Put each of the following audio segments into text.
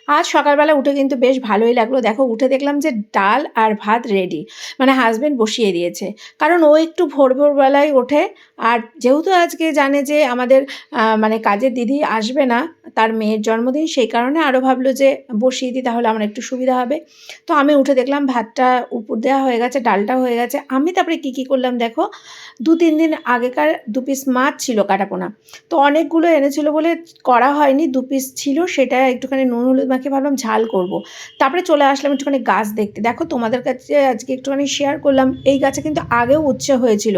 আজ সকালবেলা উঠে কিন্তু বেশ ভালোই লাগলো। দেখো উঠে দেখলাম যে ডাল আর ভাত রেডি। মানে হাসব্যান্ড বসিয়ে দিয়েছে। কারণ ও একটু ভোর বেলায় ওঠে। আর যেহেতু আজকে জানে যে আমাদের মানে কাজের দিদি আসবে না, তার মেয়ের জন্মদিন, সেই কারণে আরও ভাবলো যে বসিয়ে দিই, তাহলে আমার একটু সুবিধা হবে। তো আমি উঠে দেখলাম ভাতটা উপর দেওয়া হয়ে গেছে, ডালটা হয়ে গেছে। আমি তারপরে কী করলাম দেখো, 2-3 দিন আগেকার 2 পিস মাছ ছিল কাটাপোনা। তো অনেকগুলো এনেছিল বলে করা হয়নি, 2 পিস ছিল, সেটা একটুখানি নুন হলুদ মাখিয়ে ভাবলাম ঝাল করব। তারপরে চলে আসলাম একটুখানি গাছ দেখতে। দেখো তোমাদের কাছে আজকে একটুখানি শেয়ার করলাম, এই গাছে কিন্তু আগেও উচ্ছে হয়েছিল।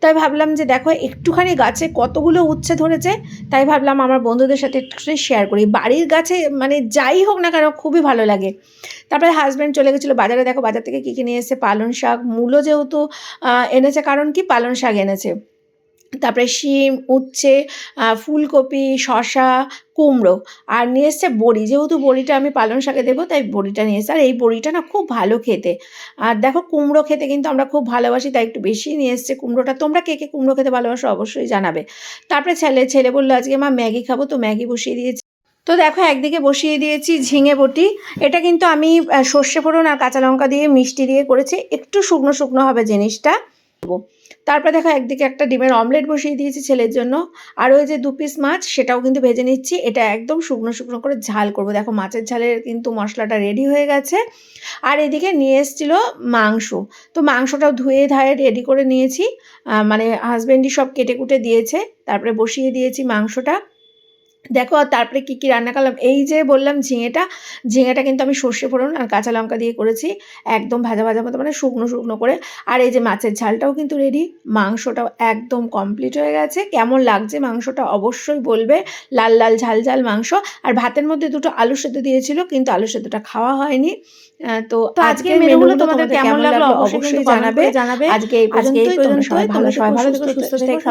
তাই ভাবলাম যে দেখো একটুখানি গাছে কতগুলো উচ্ছে ধরেছে। তাই ভাবলাম আমার বন্ধুদের সাথে একটুখানি শেয়ার করি। বাড়ির গাছে মানে যাই হোক না কেন খুবই ভালো লাগে। তারপরে হাজব্যান্ড চলে গেছিলো বাজারে। দেখো বাজার থেকে কী নিয়ে এসেছে, পালং শাক, মূলো যেহেতু এনেছে, কারণ কি পালং শাক এনেছে। তারপরে শিম, উচ্ছে, ফুলকপি, শসা, কুমড়ো, আর নিয়ে এসছে বড়ি। যেহেতু বড়িটা আমি পালং শাকে দেবো তাই বড়িটা নিয়ে এসছে। আর এই বড়িটা না খুব ভালো খেতে। আর দেখো কুমড়ো খেতে কিন্তু আমরা খুব ভালোবাসি, তাই একটু বেশিই নিয়ে এসছে কুমড়োটা। তোমরা কে কুমড়ো খেতে ভালোবাসো অবশ্যই জানাবে। তারপরে ছেলে বললো আজকে মা ম্যাগি খাবো, তো ম্যাগি বসিয়ে দিয়েছি। তো দেখো একদিকে বসিয়ে দিয়েছি ঝিঙে বটি। এটা কিন্তু আমি সর্ষে ফোড়ন আর কাঁচা লঙ্কা দিয়ে মিষ্টি দিয়ে করেছি, একটু শুকনো হবে জিনিসটা। তারপরে দেখো একদিকে একটা ডিমের অমলেট বসিয়ে দিয়েছি ছেলের জন্য। আর ওই যে 2 পিস মাছ, সেটাও কিন্তু ভেজে নিচ্ছি। এটা একদম শুকনো করে ঝাল করব। দেখো মাছের ঝালের কিন্তু মশলাটা রেডি হয়ে গেছে। আর এদিকে নিয়ে এসেছিলো মাংস। তো মাংসটাও ধুয়ে ধায়ে রেডি করে নিয়েছি। মানে হাজব্যান্ডই সব কেটে কুটে দিয়েছে। তারপরে বসিয়ে দিয়েছি মাংসটা। দেখো আর তারপরে কী রান্না করলাম, এই যে বললাম ঝিঙেটা কিন্তু আমি সর্ষে ফোড়ন আর কাঁচা লঙ্কা দিয়ে করেছি, একদম ভাজা মতো, মানে শুকনো করে। আর এই যে মাছের ঝালটাও কিন্তু রেডি, মাংসটাও একদম কমপ্লিট হয়ে গেছে। কেমন লাগছে মাংসটা অবশ্যই বলবে, লাল ঝাল মাংস। আর ভাতের মধ্যে 2টো আলু সেদ্ধ দিয়েছিল, কিন্তু আলু সেদ্ধটা খাওয়া হয়নি। তো আজকের মেনুগুলো তোমাদের কেমন লাগলো অবশ্যই জানাবে। আজকে এই পর্যন্তই। তোমরা সবাই ভালো থেকো, সুস্থ থেকো।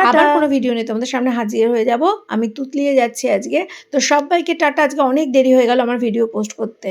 আবার কোনো ভিডিও নিয়ে তোমাদের সামনে হাজির হয়ে যাব। আমি তুতলিয়ে যাচ্ছি আজকে। তো সবাইকে টাটা। আজকে অনেক দেরি হয়ে গেল আমার ভিডিও পোস্ট করতে।